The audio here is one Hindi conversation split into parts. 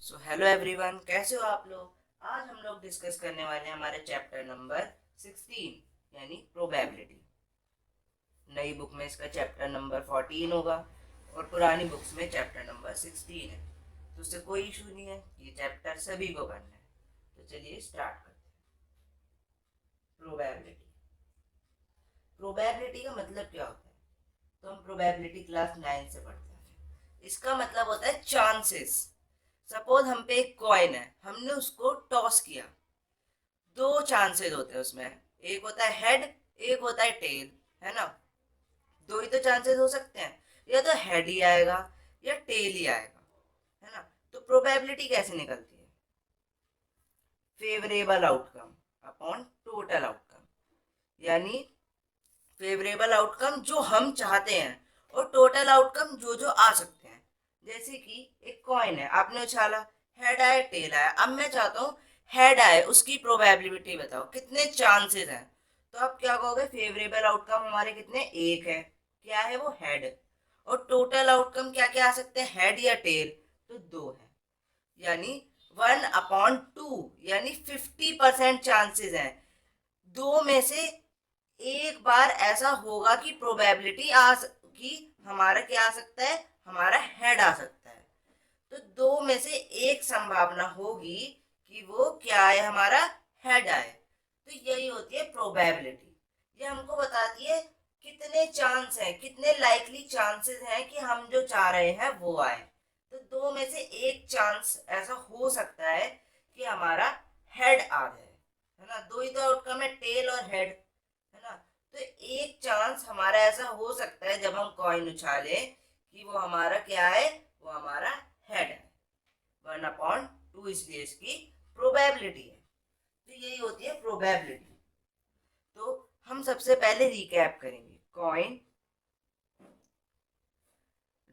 हेलो एवरीवन, कैसे हो आप लोग। आज हम लोग डिस्कस करने वाले हैं हमारे चैप्टर नंबर 16 यानी प्रोबेबिलिटी। नई बुक में इसका चैप्टर नंबर 14 होगा और पुरानी बुक्स में चैप्टर नंबर 16 है। तो उससे कोई इशू नहीं है, ये चैप्टर सभी को करना है। तो चलिए स्टार्ट करते हैं। प्रोबेबिलिटी। प्रोबेबिलिटी का मतलब क्या होता है? तो हम प्रोबेबिलिटी क्लास 9 से पढ़ते हैं। इसका मतलब होता है चांसेस। सपोज हम पे एक कॉइन है, हमने उसको टॉस किया। दो चांसेस होते हैं उसमें, एक होता है हेड, एक होता है टेल, है ना। दो ही तो चांसेस हो सकते हैं, या तो हेड ही आएगा या टेल ही आएगा, है ना। तो प्रोबेबिलिटी कैसे निकलती है? Favourable outcome upon total outcome, यानी फेवरेबल आउटकम जो हम चाहते हैं और टोटल आउटकम जो जो आ सकते हैं। जैसे कि एक कॉइन है, आपने उछाला, हेड आया टेल आया। अब मैं चाहता हूँ हेड आए, उसकी प्रोबेबिलिटी बताओ कितने चांसेस हैं। तो आप क्या कहोगे? फेवरेबल आउटकम हमारे कितने? एक है। क्या है वो? हेड। और टोटल आउटकम क्या क्या आ सकते हैं, हेड या टेल? तो दो है। यानी 1/2, यानी 50% चांसेस हैं। दो में से एक बार ऐसा होगा कि प्रोबेबिलिटी कि हमारा क्या आ सकता है, हमारा हेड आ सकता है। तो दो में से एक संभावना होगी कि वो क्या है, हमारा हेड आए। तो यही होती है प्रोबेबिलिटी। ये हमको बताती है कितने चांस हैं, कितने लाइकली चांसेस हैं कि हम जो चाह रहे हैं वो आए। तो दो में से एक चांस ऐसा हो सकता है कि हमारा हेड आ जाए, है ना। दो ही तो आउटकम है, टेल और हेड, है ना। तो एक चांस हमारा ऐसा हो सकता है जब हम कॉइन उछाले कि वो हमारा क्या है, वो हमारा हेड है। 1/2 इसलिए इसकी प्रोबेबिलिटी है। तो यही होती है प्रोबेबिलिटी। तो हम सबसे पहले रिकैप करेंगे कॉइन,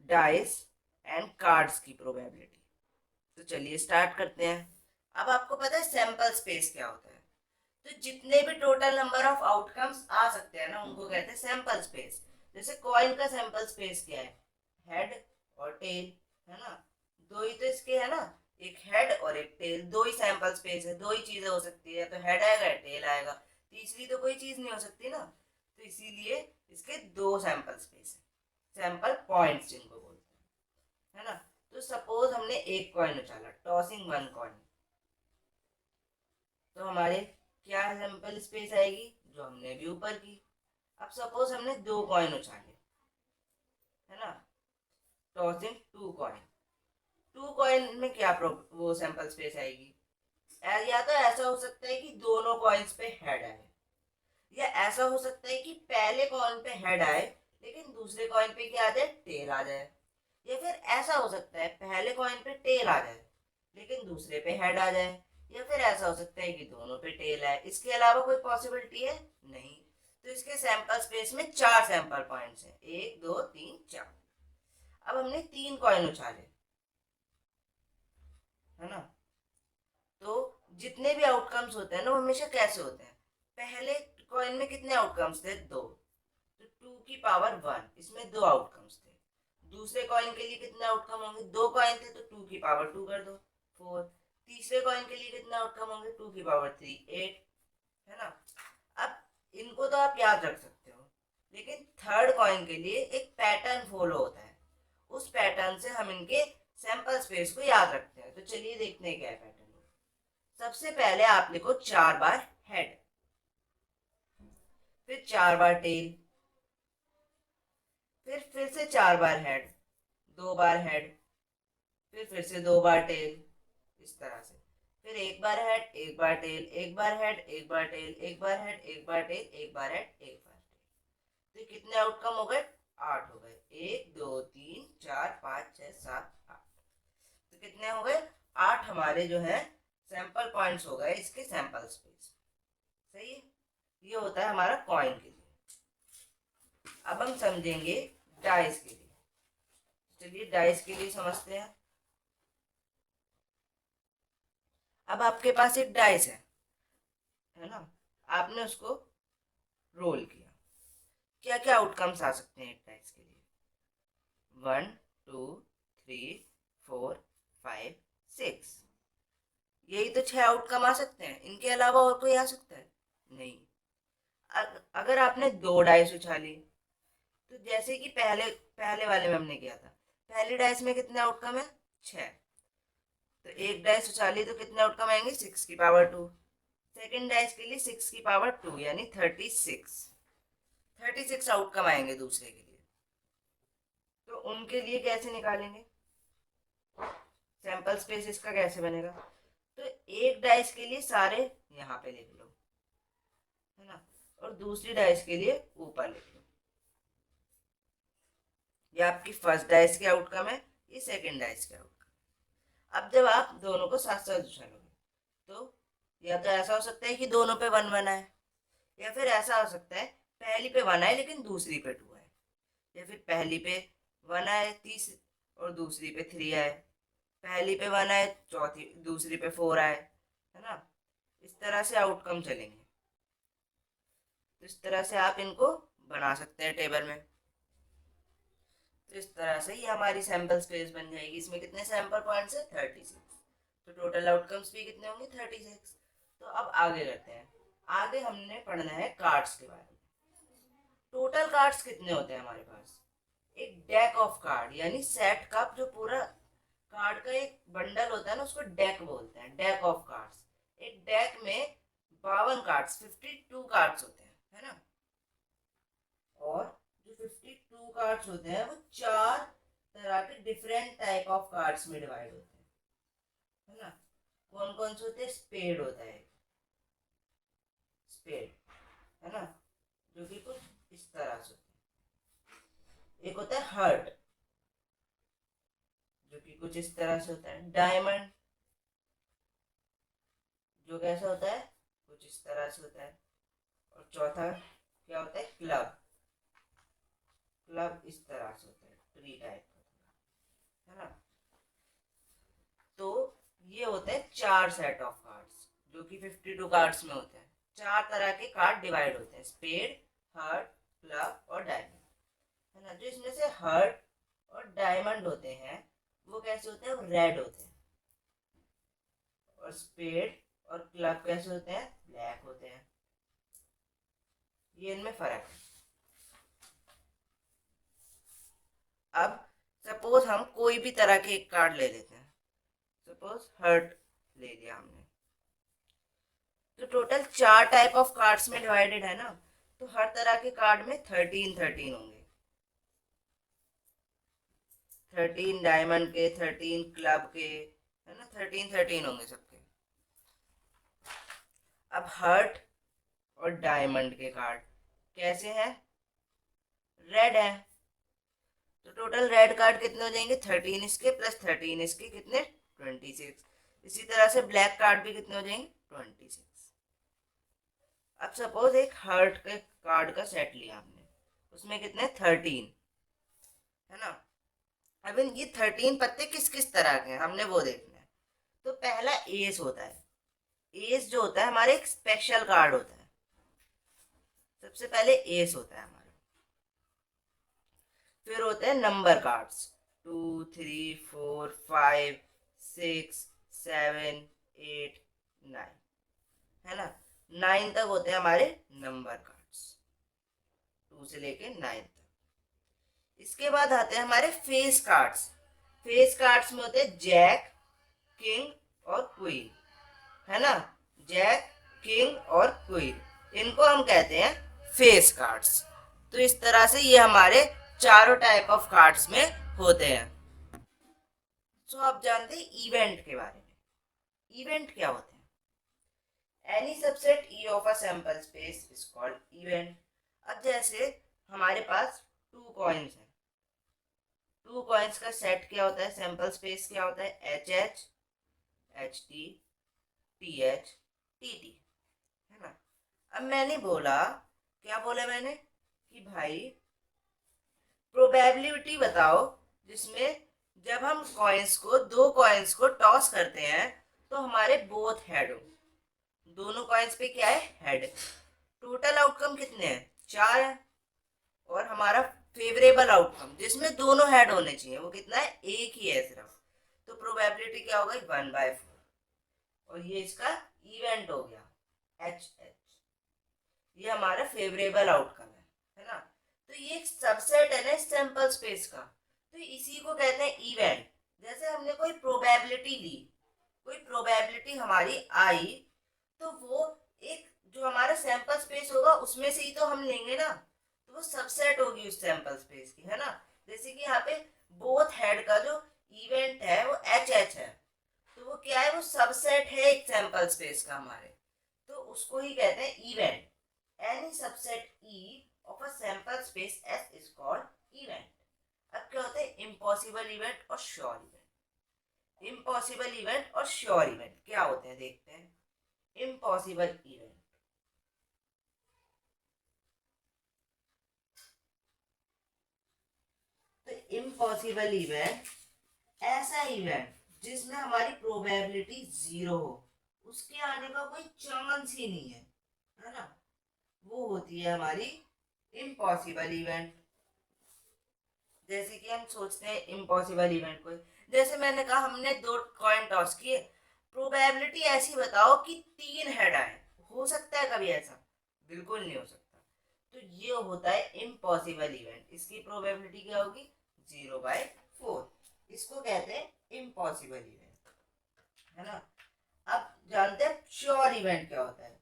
डाइस एंड कार्ड्स की प्रोबेबिलिटी। तो चलिए स्टार्ट करते हैं। अब आपको पता है सैंपल स्पेस क्या होता है? तो जितने भी टोटल नंबर ऑफ आउटकम्स आ सकते हैं ना, उनको कहते हैं सैंपल स्पेस। जैसे कॉइन का सैंपल स्पेस क्या है? हेड और टेल, है ना। दो ही तो इसके है ना, एक हेड और एक टेल। दो ही सैंपल स्पेस है, दो ही चीजें हो सकती है, तो हेड आएगा या टेल आएगा। तीसरी तो कोई चीज नहीं हो सकती ना। तो इसीलिए इसके दो सैंपल स्पेस है, सैंपल पॉइंट्स जिनको बोलते हैं, है ना। तो सपोज हमने एक कॉइन उछाला, टॉसिंग वन कॉइन। तो हमारे क्या सैंपल स्पेस आएगी, जो हमने भी ऊपर की। अब सपोज हमने दो कॉइन उछाले, है ना, tossing two coin. Two coin में क्या वो सैंपल स्पेस आएगी? या तो ऐसा हो सकता है कि दोनों कॉइन्स पे हेड आए, या ऐसा हो सकता है कि पहले कॉइन पे हेड आए लेकिन दूसरे कॉइन पे क्या आ जाए, टेल आ जाए। या फिर ऐसा हो सकता है पहले कॉइन पे टेल आ जाए लेकिन दूसरे पे हेड आ जाए। या फिर ऐसा हो सकता है कि दोनों पे टेल आए। इसके अलावा कोई पॉसिबिलिटी है? नहीं। तो इसके सैंपल स्पेस में चार सैंपल पॉइंट्स हैं, एक दो तीन चार। अब हमने तीन कॉइन उछाले, है ना। तो जितने भी आउटकम्स होते हैं ना, वो हमेशा कैसे होते हैं? पहले कॉइन में कितने आउटकम्स थे? दो। तो 2 की पावर 1, इसमें दो आउटकम्स थे। दूसरे कॉइन के लिए कितने आउटकम होंगे? दो कॉइन थे तो 2 की पावर 2 कर दो, 4। तीसरे कॉइन के लिए कितने आउटकम होंगे? 2 की पावर 3, 8, है ना। अब इनको तो आप याद रख सकते हो, लेकिन थर्ड कॉइन के लिए एक पैटर्न फॉलो होता है। उस पैटर्न से हम इनके सैंपल स्पेस को याद रखते हैं। तो चलिए देखते हैं क्या है पैटर्न। सबसे पहले आप लिखो 4 बार हेड, फिर 4 बार टेल, फिर से 4 बार हेड, 2 बार हेड, फिर से 2 बार टेल, इस तरह से। फिर एक बार हेड, एक बार टेल, एक बार हेड, एक बार टेल, एक बार हेड, एक बार टेल, एक बार हेड, एक बार टेल। तो कितने आउटकम हो गए? 8 हो गए। 1 2 3 4 5 6 7 8। तो कितने हो गए? 8 हमारे जो है सैंपल पॉइंट्स हो गए इसके सैंपल स्पेस। सही है। ये होता है हमारा कॉइन के लिए। अब हम समझेंगे डाइस के लिए। चलिए डाइस के लिए समझते हैं। अब आपके पास एक डाइस है ना। आपने उसको रोल किया। क्या क्या आउटकम्स आ सकते हैं एक डाइस के लिए? 1 2 3 4 5 6। यही तो 6 आउटकम आ सकते हैं, इनके अलावा और कोई आ सकता है? नहीं। अगर आपने 2 डाइस उछाली, तो जैसे कि पहले पहले वाले में हमने किया था, पहली डाइस में कितने आउटकम है? 6। तो एक डाइस उछाली तो कितने आउटकम आएंगे? 6 की पावर 2। सेकेंड डाइस के लिए 6 की पावर 2 यानी 36 आउटकम आएंगे दूसरे के लिए। तो उनके लिए कैसे निकालेंगे? सैंपल स्पेस इसका कैसे बनेगा? तो एक डाइस के लिए सारे यहाँ पे लिख लो, है ना, और दूसरी डाइस के लिए ऊपर लिख लो। ये आपकी फर्स्ट डाइस के आउटकम है, ये सेकेंड डाइस के आउटकम। अब जब आप दोनों को साथ साथ उछालोगे, तो या तो ऐसा हो सकता है कि दोनों पे 1 1 आए, या फिर ऐसा हो सकता है पहली पे 1 आए लेकिन दूसरी पे 2 आए, या फिर पहली पे 1 आए तीसरी और दूसरी पे 3 आए, पहली पे 1 आए चौथी दूसरी पे 4 आए, है ना। इस तरह से आउटकम चलेंगे। तो इस तरह से आप इनको बना सकते हैं टेबल में। तो इस तरह से ये हमारी सैंपल स्पेस बन जाएगी। इसमें कितने सैंपल पॉइंट्स है? 36। तो टोटल आउटकम्स भी कितने होंगे? 36। तो अब आगे करते हैं। आगे हमने पढ़ना है कार्ड्स के बारे में। टोटल कार्ड्स कितने होते हैं हमारे पास? एक डेक ऑफ कार्ड यानी सेट का जो पूरा कार्ड का एक बंडल होता है ना, उसको डेक बोलते हैं, डेक ऑफ कार्ड्स। एक डेक में 52 कार्ड्स, 52 कार्ड्स होते हैं, है ना। और जो 52 कार्ड्स होते हैं वो 4 तरह के डिफरेंट टाइप ऑफ कार्ड्स में डिवाइड होते हैं, है ना। कौन कौन से होते हैं? स्पेड होता है, स्पेड, है ना, जो कि कुछ इस तरह से होता है। एक होता है हर्ट, जो कि कुछ इस तरह से होता है। डायमंड, जो कैसा होता है? कुछ इस तरह से होता है। और चौथा क्या होता है? क्लब। क्लब इस तरह से होता है, ट्री टाइप का, है ना। तो ये होते हैं 4 सेट ऑफ कार्ड्स, जो कि 52 कार्ड्स में होते हैं। 4 तरह के कार्ड डिवाइड होते हैं, स्पेड, हार्ट, क्लब और डायमंड, है ना। जो इसमें से हार्ट और डायमंड होते हैं वो कैसे होते हैं? वो रेड होते हैं। और स्पेड और क्लब कैसे होते हैं? ब्लैक होते हैं। ये इनमें फर्क है। अब सपोज हम कोई भी तरह के एक कार्ड ले लेते हैं। सपोज हर्ट ले लिया हमने, तो टोटल 4 टाइप ऑफ कार्ड्स में डिवाइडेड है ना, तो हर तरह के कार्ड में 13 होंगे। 13 डायमंड के, 13 क्लब के, है ना, 13 होंगे सबके। अब हर्ट और डायमंड के कार्ड कैसे हैं? रेड है, तो टोटल रेड कार्ड कितने हो जाएंगे? 13 इसके प्लस 13 इसके, कितने? 26। इसी तरह से ब्लैक कार्ड भी कितने हो जाएंगे? 26। अब सपोज एक हर्ट के कार्ड का सेट लिया हमने, उसमें कितने? 13, है ना। अब ये 13 पत्ते किस किस तरह के हैं हमने वो देखना है। तो पहला एस होता है। एस जो होता है हमारे एक स्पेशल कार्ड होता है। सबसे पहले एस होता है हमारा। फिर होते हैं नंबर कार्ड्स, 2 3 4 5 6 7 8 9, है ना। 9 तक होते हैं हमारे नंबर कार्ड्स, 2 से लेके 9 तक। इसके बाद आते हैं हमारे फेस कार्ड्स। फेस कार्ड्स में होते हैं जैक, किंग और क्वीन, है ना। जैक, किंग और क्वीन, इनको हम कहते हैं फेस कार्ड्स। तो इस तरह से ये हमारे चारों टाइप ऑफ कार्ड्स में होते हैं। सो आप जानते हैं इवेंट के बारे में। इवेंट क्या होते हैं? Any subset E of a sample space is called event. अब जैसे हमारे पास 2 कॉइन्स हैं। 2 कॉइन्स का सेट क्या होता है? सैंपल स्पेस क्या होता है? H H, H T, T H, T T, है ना। अब मैंने बोला, क्या बोला मैंने कि भाई प्रोबेबिलिटी बताओ जिसमें जब हम दो कॉइन्स को टॉस करते हैं तो हमारे बोथ हेड हो। दोनों कॉइन्स पे क्या है? हेड। टोटल आउटकम कितने हैं? 4 है। और हमारा फेवरेबल आउटकम जिसमें दोनों हेड होने चाहिए वो कितना है? एक ही है सिर्फ। तो प्रोबेबिलिटी क्या होगा? 1/4। और ये इसका इवेंट हो गया एच एच। ये हमारा फेवरेबल आउटकम है ना। तो ये एक सबसेट है ना सैंपल स्पेस का, तो इसी को कहते हैं इवेंट। जैसे हमने कोई प्रोबेबिलिटी ली, कोई प्रोबेबिलिटी हमारी आई, तो वो एक जो हमारा सैंपल स्पेस होगा उसमें से ही तो हम लेंगे ना, तो वो सबसेट होगी उस सैंपल स्पेस की, है ना। जैसे कि यहाँ पे बोथ हेड का जो इवेंट है वो एच एच है, तो वो क्या है, वो सबसेट है एक सैंपल स्पेस का हमारे, तो उसको ही कहते हैं event. Any subset E of a sample space S is called event. अब क्या होता है इम्पॉसिबल इवेंट और श्योर इवेंट। इम्पॉसिबल इवेंट और श्योर इवेंट क्या होते हैं देखते हैं। इम्पॉसिबल इवेंट, तो इम्पॉसिबल इवेंट ऐसा इवेंट जिसमें हमारी प्रोबेबिलिटी 0 हो, उसके आने का कोई चांस ही नहीं है ना, वो होती है हमारी इम्पॉसिबल इवेंट। जैसे कि हम सोचते हैं इम्पॉसिबल इवेंट को, जैसे मैंने कहा हमने 2 कॉइन टॉस किए, प्रोबेबिलिटी ऐसी बताओ कि 3 हेड आए, हो सकता है कभी ऐसा? बिल्कुल नहीं हो सकता। तो ये होता है इम्पॉसिबल इवेंट, इसकी प्रोबेबिलिटी क्या होगी 0/4, इसको कहते हैं इम्पॉसिबल इवेंट, है ना। अब जानते हैं श्योर इवेंट क्या होता है।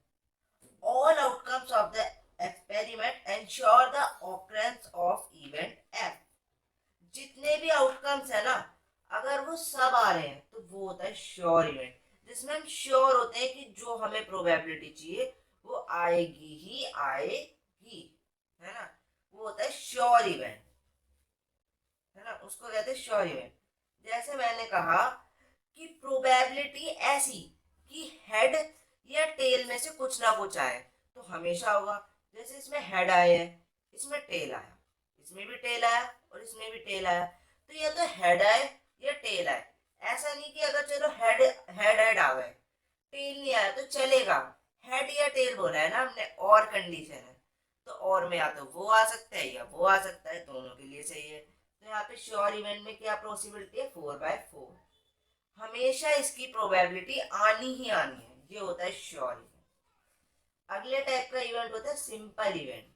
All outcomes of the experiment ensure the occurrence of event F। जितने भी आउटकम्स है ना, अगर वो सब आ रहे हैं तो वो होता है श्योर इवेंट, जिसमें हम श्योर होते हैं कि जो हमें प्रोबेबिलिटी चाहिए वो आएगी ही आएगी, है ना, वो होता है श्योर इवेंट, है ना, उसको कहते हैं श्योर इवेंट। जैसे मैंने कहा कि प्रोबेबिलिटी ऐसी कि हेड या टेल में से कुछ ना कुछ आए तो हमेशा होगा। जैसे इसमें हेड आए हैं, इसमें टेल आया, इसमें भी टेल आया और इसमें भी टेल आया, तो या तो हेड आए या टेल आए। ऐसा नहीं कि अगर चलो हेड हेड हेड आ गए, टेल नहीं आया तो चलेगा। हेड या टेल बोला है ना हमने, और कंडीशन है, तो और में या तो वो आ सकता है या वो आ सकता है, दोनों के लिए सही है। तो यहाँ पे श्योर इवेंट में क्या पॉसिबिलिटी है 4/4, हमेशा इसकी प्रोबेबिलिटी आनी ही आनी है, ये होता है श्योर इवेंट। अगले टाइप का इवेंट होता है सिंपल इवेंट।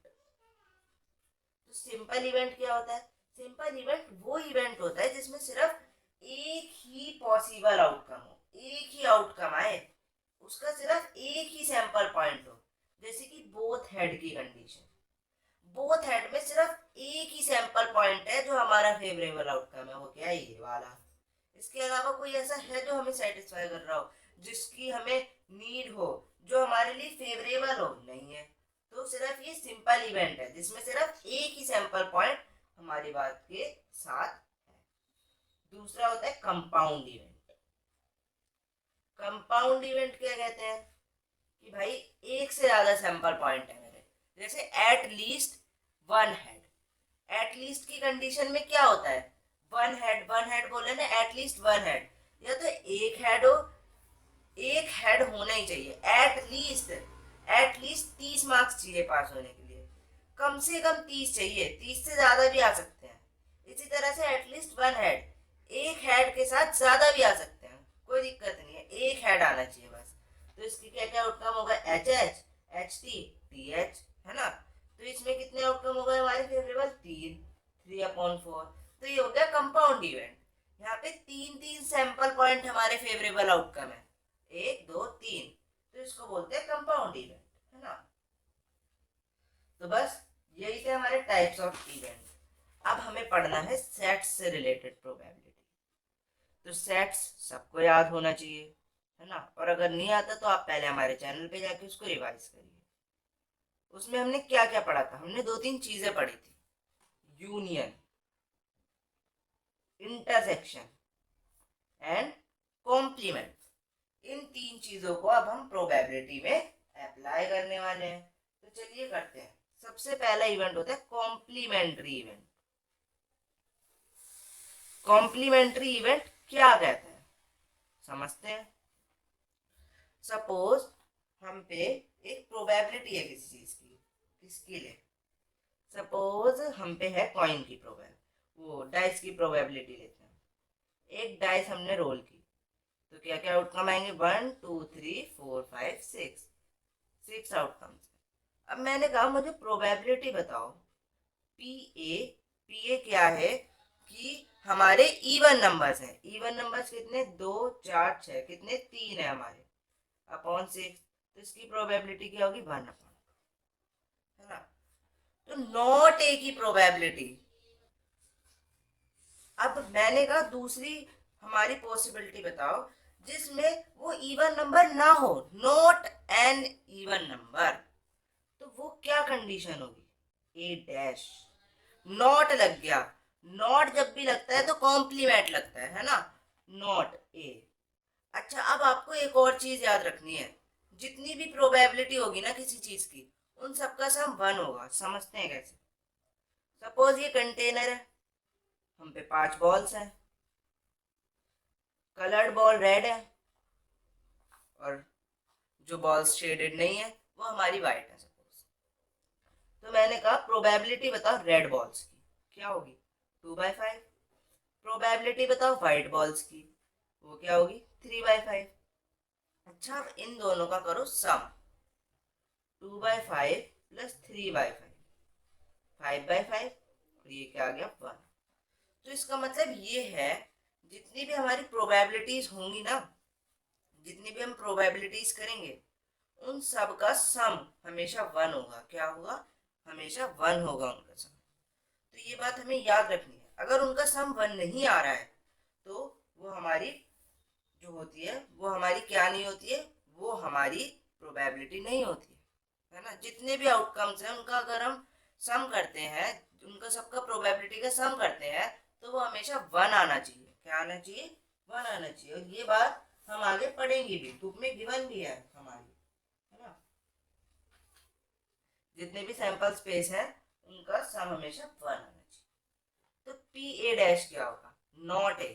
तो सिंपल इवेंट क्या होता है, सिंपल इवेंट वो इवेंट होता है जिसमें सिर्फ एक ही पॉसिबल आउटकम हो, एक ही आउटकम आए, उसका सिर्फ एक ही सैंपल पॉइंट हो। जैसे कि बोथ हेड की कंडीशन, बोथ हेड में सिर्फ एक ही सैंपल पॉइंट है जो हमारा फेवरेबल आउटकम है, वो क्या है ये वाला। इसके अलावा कोई ऐसा है जो हमें सेटिस्फाई कर रहा हो, जिसकी हमें नीड हो, जो हमारे लिए फेवरेबल हो, नहीं है। तो सिर्फ ये सिंपल इवेंट है जिसमें सिर्फ एक ही सैंपल पॉइंट हमारी बात के साथ है। दूसरा होता है कंपाउंड इवेंट। कंपाउंड इवेंट क्या कहते हैं कि भाई एक से ज्यादा सैंपल पॉइंट है मेरे, जैसे at least one head. At least की कंडीशन में क्या होता है, वन हेड बोले ना, एटलीस्ट वन हेड, या तो एक हेड हो, एक हेड होना ही चाहिए एटलीस्ट। एटलीस्ट 30 मार्क्स चाहिए पास होने के लिए, कम से कम 30 चाहिए, 30 से ज्यादा भी आ सकते हैं। इसी तरह से एटलीस्ट वन हेड, एक हेड के साथ ज्यादा भी आ सकते हैं, कोई दिक्कत नहीं है, एक हेड आना चाहिए बस। तो इसकी क्या क्या आउटकम होगा, H H, H T, T H, है ना। तो इसमें कितने आउटकम हो गए हमारे फेवरेबल, 3/4। तो ये हो गया कंपाउंड इवेंट। यहाँ पे 3 सैंपल पॉइंट हमारे फेवरेबल आउटकम है, 1 2 3, तो इसको बोलते हैं कंपाउंड इवेंट, है ना। तो बस यही थे हमारे टाइप्स ऑफ इवेंट। अब हमें पढ़ना है सेट्स से रिलेटेड प्रोबेबिलिटी। तो सेट्स सबको याद होना चाहिए, है ना, और अगर नहीं आता तो आप पहले हमारे चैनल पे जाके उसको रिवाइज करिए। उसमें हमने क्या क्या पढ़ा था, हमने 2 3 चीजें पढ़ी थी, यूनियन, इंटरसेक्शन एंड कॉम्प्लीमेंट। इन 3 चीजों को अब हम प्रोबेबिलिटी में अप्लाई करने वाले हैं। तो चलिए करते हैं। सबसे पहला इवेंट होता है कॉम्प्लीमेंट्री इवेंट। कॉम्प्लीमेंट्री इवेंट क्या कहता है समझते हैं। सपोज हम पे एक प्रोबेबिलिटी है किसी चीज की, किसके लिए, सपोज हम पे है कॉइन की प्रोबेबिलिटी, वो डाइस की प्रोबेबिलिटी लेते हैं। एक डाइस हमने रोल की, तो क्या क्या आउटकम आएंगे, 1 2 3 4 5 6 आउटकम्स। अब मैंने कहा मुझे प्रोबेबिलिटी बताओ पी ए। पी ए क्या है कि हमारे इवन नंबर्स हैं। इवन नंबर्स कितने, 2 4 6, कितने, 3 है हमारे, अपॉन 6। तो इसकी प्रोबेबिलिटी क्या होगी, 1 अपॉन, है ना। तो नॉट ए की प्रोबेबिलिटी। अब मैंने कहा दूसरी हमारी पॉसिबिलिटी बताओ जिसमें वो इवन नंबर ना हो, नॉट एन इवन नंबर। तो वो क्या कंडीशन होगी, ए डैश। नॉट लग गया। नॉट जब भी लगता है तो कॉम्प्लीमेंट लगता है ना, नॉट ए। अच्छा, अब आपको एक और चीज याद रखनी है, जितनी भी प्रोबेबिलिटी होगी ना किसी चीज की, उन सबका सम 1 होगा। समझते हैं कैसे। सपोज ये कंटेनर है, हम पे 5 बॉल्स हैं, कलर्ड बॉल रेड है और जो बॉल्स शेडेड नहीं है वो हमारी वाइट है सपोज। तो मैंने कहा प्रोबेबिलिटी बताओ रेड बॉल्स की, क्या होगी, 2/5। प्रोबेबिलिटी बताओ वाइट बॉल्स की, वो क्या होगी, 3/5। अच्छा, अब इन दोनों का करो सम, 2/5 प्लस 3/5, 5/5, और ये क्या आ गया, 1। तो इसका मतलब ये है जितनी भी हमारी प्रोबेबिलिटीज होंगी ना, जितनी भी हम प्रोबेबिलिटीज करेंगे, उन सब का सम हमेशा 1 होगा। क्या होगा, हमेशा 1 होगा उनका सम। तो ये बात हमें याद रखनी है। अगर उनका सम 1 नहीं आ रहा है तो वो हमारी जो होती है वो हमारी क्या नहीं होती है, वो हमारी प्रोबेबिलिटी नहीं होती है ना। जितने भी आउटकम्स हैं उनका अगर हम सम करते हैं, उनका सबका प्रोबेबिलिटी का सम करते हैं, तो वो हमेशा 1 आना चाहिए। क्या आना चाहिए, 1 आना चाहिए। और ये बात हम आगे पढ़ेंगे भी, बुक में गिवन भी है हमारी, है ना। जितने भी सैंपल स्पेस है उनका सम हमेशा 1 आना चाहिए। तो पी ए डैश क्या होगा, नॉट ए।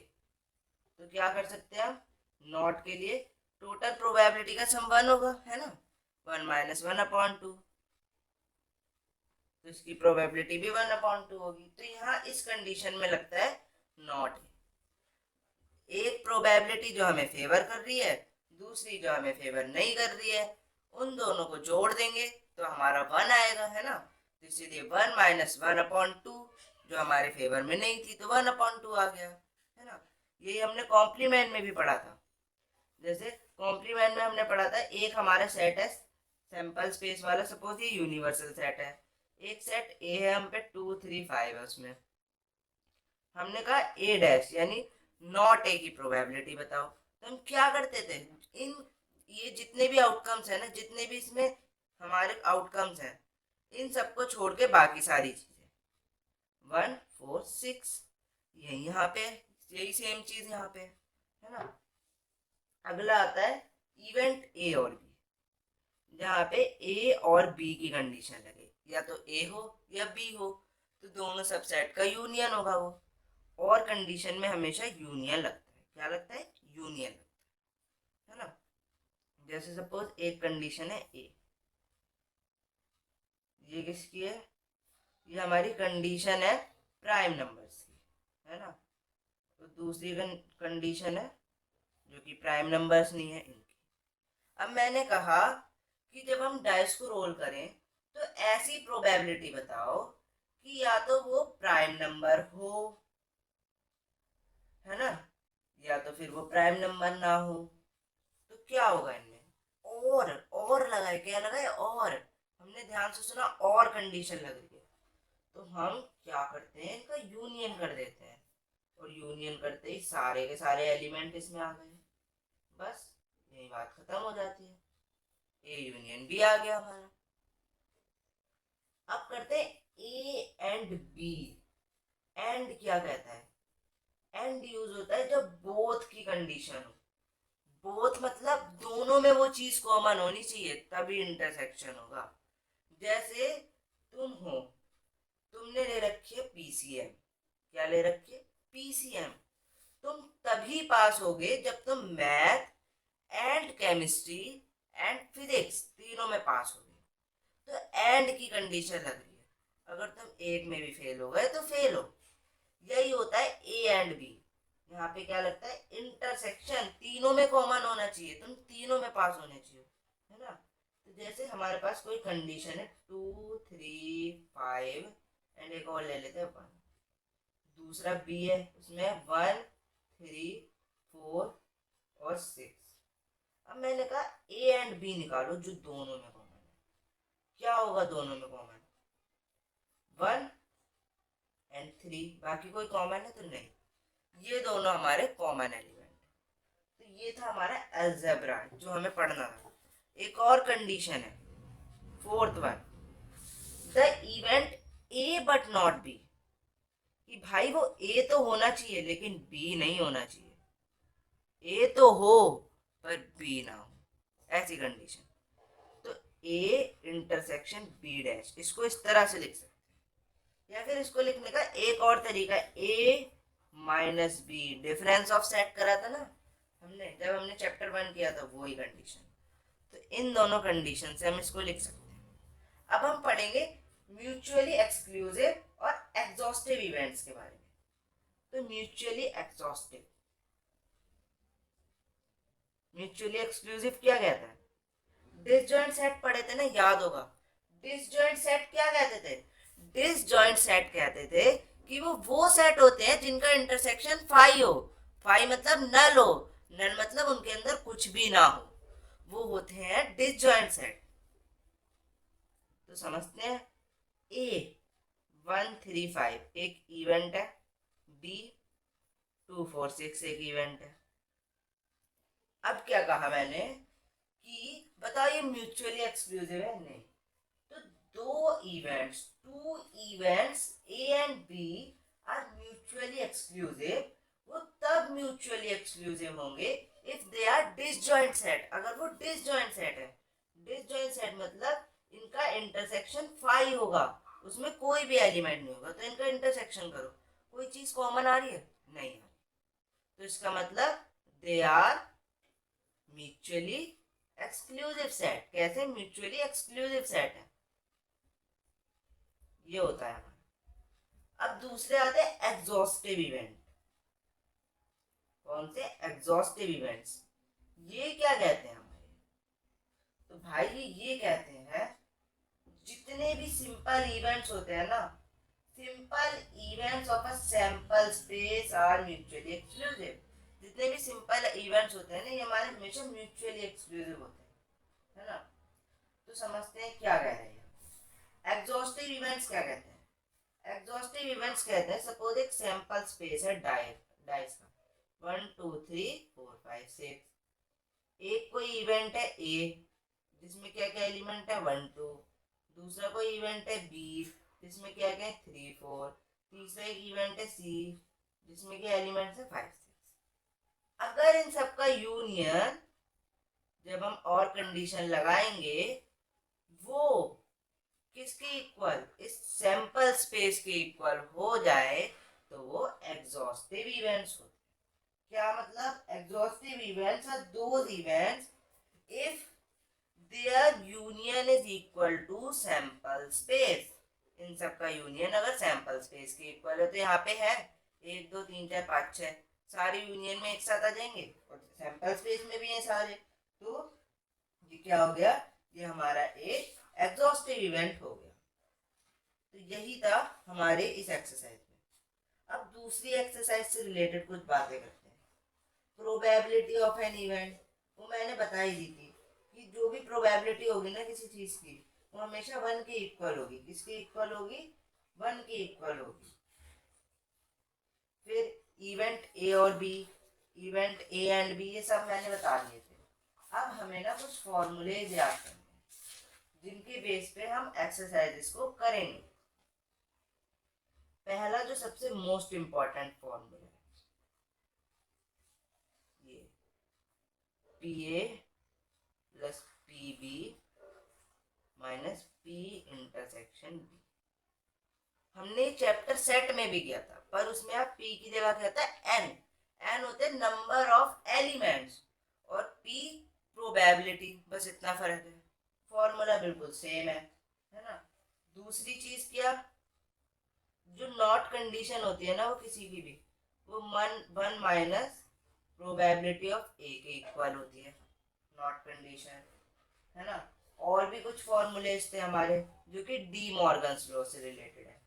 तो क्या कर सकते हैं हम, नॉट के लिए टोटल प्रोबेबिलिटी का सम 1 होगा, है ना, 1 माइनस 1/2। तो इसकी प्रोबेबिलिटी भी 1/2 होगी। तो यहाँ इस कंडीशन में लगता है नॉट है। एक प्रोबेबिलिटी जो हमें फेवर कर रही है, दूसरी जो हमें फेवर नहीं कर रही है, उन दोनों को जोड़ देंगे तो हमारा 1 आएगा, है ना। तो इसीलिए 1 माइनस 1/2, जो हमारे फेवर में नहीं थी तो 1/2 आ गया, है ना। यही हमने कॉम्प्लीमेंट में भी पढ़ा था। जैसे कॉम्प्लीमेंट में हमने पढ़ा था, एक हमारा सेट है सैंपल स्पेस वाला, सपोज ये यूनिवर्सल सेट है। एक सेट ए है, हम पे 2 3 5 है, उसमें हमने कहा ए डैश यानी नॉट ए की प्रोबेबिलिटी बताओ। तो हम क्या करते थे, इन ये जितने भी आउटकम्स है ना, जितने भी इसमें हमारे आउटकम्स हैं, इन सबको छोड़ के बाकी सारी चीजें 1 4 6, यही यहाँ पे, यही सेम चीज यहाँ पे, है ना। अगला आता है इवेंट ए और बी, जहाँ पे ए और बी की कंडीशन लगे, या तो ए हो या बी हो, तो दोनों सबसेट का यूनियन होगा वो। और कंडीशन में हमेशा यूनियन लगता है। क्या लगता है, यूनियन लगता है ना। जैसे सपोज एक कंडीशन है ए, ये किसकी है, ये हमारी कंडीशन है प्राइम नंबर्स की, है ना। तो दूसरी कंडीशन है जो कि प्राइम नंबर्स नहीं है इनकी। अब मैंने कहा कि जब हम डाइस को रोल करें तो ऐसी प्रोबेबिलिटी बताओ कि या तो वो प्राइम नंबर हो, है ना, या तो फिर वो प्राइम नंबर ना हो। तो क्या होगा इनमें, और लगाए, क्या लगाए, और हमने ध्यान से सुना, और कंडीशन लग रही है। तो हम क्या करते हैं, इनका यूनियन कर देते हैं, और यूनियन करते ही सारे के सारे एलिमेंट इसमें आ गए, बस यही बात खत्म हो जाती है। ए यूनियन बी आ गया हमारा। अब करते हैं ए एंड बी। एंड क्या कहता है, एंड यूज होता है जब बोथ की कंडीशन हो। बोथ मतलब दोनों में वो चीज कॉमन होनी चाहिए, तभी इंटरसेक्शन होगा। जैसे तुम हो, तुमने ले रखी है पीसीएम। क्या ले रखी है, पीसीएम। तुम तभी पास होगे जब तुम math and chemistry and physics तीनों में पास होगे। तो एंड की कंडीशन लग रही है, अगर तुम एक में भी फेल हो गए तो फेल हो। यही होता है ए एंड बी। यहाँ पे क्या लगता है, इंटरसेक्शन, तीनों में कॉमन होना चाहिए, तुम तीनों में पास होने चाहिए, है ना। तो जैसे हमारे पास कोई कंडीशन है 2 3 5 एंड एक और ले लेते हैं 1, दूसरा बी है उसमें 1 3 4 और 6। अब मैंने कहा ए एंड बी निकालो जो दोनों में कॉमन है। क्या होगा दोनों में कॉमन, 1 एंड 3, बाकी कोई कॉमन है तो नहीं, ये दोनों हमारे कॉमन एलिमेंट। तो ये था हमारा अलजेब्रा जो हमें पढ़ना था। एक और कंडीशन है, fourth one, the event A but not B, कि भाई वो ए तो होना चाहिए लेकिन बी नहीं होना चाहिए, ए तो हो पर बी ना हो, ऐसी कंडीशन। तो ए इंटरसेक्शन बी डैश, इसको इस तरह से लिख सकते हैं, या फिर इसको लिखने का एक और तरीका, A minus B, difference of set करा था ना हमने जब हमने चैप्टर 1 किया था, वही कंडीशन। तो इन दोनों कंडीशन से हम इसको लिख सकते हैं। अब हम पढ़ेंगे म्यूचुअली एक्सक्लूसिव और एग्जॉस्टिव इवेंट्स के बारे में। तो म्यूचुअली एक्सक्लूसिव क्या कहता है, डिसजॉइंट सेट पढ़े थे ना, याद होगा। डिसजॉइंट सेट क्या कहते थे, डिसजॉइंट सेट कहते थे कि वो सेट होते हैं जिनका इंटरसेक्शन फाई हो, फाई मतलब नल हो, नल मतलब उनके अंदर कुछ भी ना हो, वो होते हैं डिसजॉइंट सेट। तो समझते हैं, ए 1 3 5 एक इवेंट है, बी 2 4 6 एक इवेंट है। अब क्या कहा मैंने कि बताओ ये म्यूचुअली एक्सक्लूसिव है, नहीं। तो two events A and B are mutually exclusive, वो तब म्यूचुअली एक्सक्लूसिव होंगे if they are disjoint set, अगर वो डिसजॉइंट सेट है। डिसजॉइंट सेट मतलब इनका इंटरसेक्शन फाई होगा, उसमें कोई भी एलिमेंट नहीं होगा, तो इनका इंटरसेक्शन करो, कोई चीज कॉमन आ रही है, नहीं आ रही, तो इसका मतलब they are mutually exclusive set. कैसे म्यूचुअली एक्सक्लूसिव सेट है, ये होता है हमारा। अब दूसरे आते हैं एग्जॉस्टिव इवेंट। कौन से, एग्जॉस्टिव इवेंट्स। ये क्या कहते हैं हमारे, तो भाई ये कहते हैं जितने भी सिंपल इवेंट्स होते हैं ना, simple events of a sample space are mutually exclusive. जितने भी सिंपल इवेंट्स होते हैं ना, ये हमारे हमेशा म्यूचुअली एक्सक्लूसिव होते हैं, है ना। तो समझते हैं क्या कह रहे हैं। एग्जॉस्टिव इवेंट्स क्या कहते हैं, एग्जॉस्टिव इवेंट्स कहते हैं सपोज एक सैंपल स्पेस है डाइस का 1 2 3 4 5 6, एक कोई इवेंट है ए जिसमें क्या क्या एलिमेंट है 1 2, दूसरा कोई इवेंट है बी जिसमें क्या क्या है 3 4, तीसरा एक इवेंट है सी जिसमें क्या एलिमेंट्स है 5 6। अगर इन सबका यूनियन जब हम और कंडीशन लगाएंगे वो किसके इक्वल, इस सैंपल स्पेस के इक्वल हो जाए, तो वो एग्जॉस्टिव इवेंट्स होते हैं। क्या मतलब, exhaustive events are those events if their union is equal to sample space. इन सब का यूनियन अगर सैंपल स्पेस के इक्वल है, तो यहाँ पे है 1 2 3 4 5 6, सारे यूनियन में एक साथ आ जाएंगे और सैंपल स्पेस में भी है सारे, तो ये क्या हो गया, ये हमारा एक एग्जॉस्टिव इवेंट हो गया। तो यही था हमारे इस एक्सरसाइज में। अब दूसरी एक्सरसाइज से रिलेटेड कुछ बातें करते हैं। प्रोबेबिलिटी ऑफ एन इवेंट, वो मैंने बता ही दी थी कि जो भी प्रोबेबिलिटी होगी ना किसी चीज की, वो हमेशा 1 के इक्वल होगी। किसके इक्वल होगी, 1 के इक्वल होगी। फिर इवेंट ए और B, event A and B, ये सब मैंने बता दिए थे। अब हमें ना कुछ फॉर्मूले याद करने हैं जिनके बेस पे हम एक्सरसाइजेस को करेंगे। पहला जो सबसे मोस्ट इंपॉर्टेंट फॉर्मूला है, ये P A plus P B minus P intersection B. हमने चैप्टर सेट में भी किया था, पर उसमें आप पी की जगह क्या होता है, एन। एन होते हैं नंबर ऑफ एलिमेंट्स और पी प्रोबेबिलिटी, बस इतना फर्क है। फॉर्मूला बिल्कुल सेम है ना। दूसरी चीज क्या, जो नॉट कंडीशन होती है ना वो किसी की भी, वो 1 - प्रोबेबिलिटी ऑफ ए के इक्वल होती है, नॉट कंडीशन, है ना। और भी कुछ फॉर्मूलेज थे हमारे जो कि डी मॉर्गन्स लॉ से रिलेटेड है।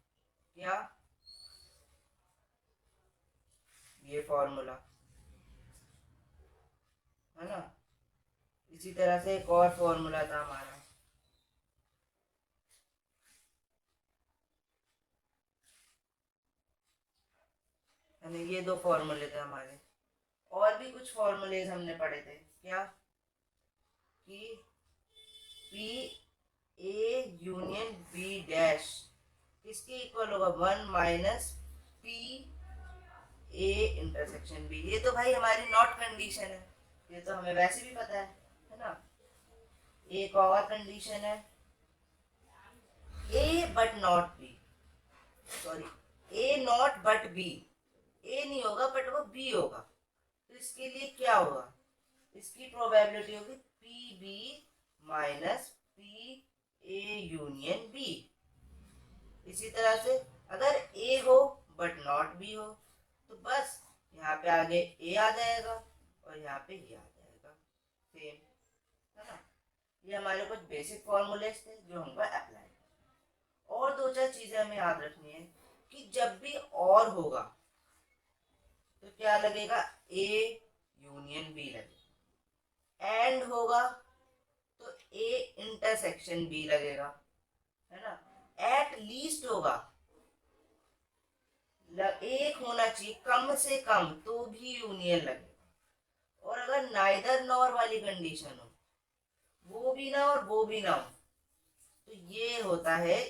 क्या? ये फॉर्मूला, है ना। इसी तरह से एक और फॉर्मूला था हमारा, यानी ये दो फॉर्मूले थे हमारे। और भी कुछ फॉर्मूलेज हमने पढ़े थे। क्या? कि P A union B dash किसके इक्वल होगा? 1 - पी ए इंटरसेक्शन बी। ये तो भाई हमारी नॉट कंडीशन है, ये तो हमें वैसे भी पता है ना। एक और कंडीशन है, A but not B, sorry A not but B. A नहीं होगा बट वो बी होगा, तो इसके लिए क्या होगा? इसकी प्रोबेबिलिटी होगी P B minus P A union B. इसी तरह से अगर ए हो बट नॉट बी हो, तो बस यहाँ पे आगे ए आ जाएगा और यहाँ पे ये आ जाएगा, सेम, है ना। ये हमारे कुछ बेसिक फॉर्मूलेस थे जो हमको अप्लाई। और दो चार चीजें हमें याद रखनी है कि जब भी और होगा तो क्या लगेगा? ए यूनियन बी लगेगा। एंड होगा तो ए इंटरसेक्शन बी लगेगा, है ना। एट लीस्ट होगा, एक होना चाहिए कम से कम, तो भी यूनियन लगेगा। और अगर नाइदर नॉर वाली कंडीशन हो, वो भी ना और वो भी ना हो, तो ये होता है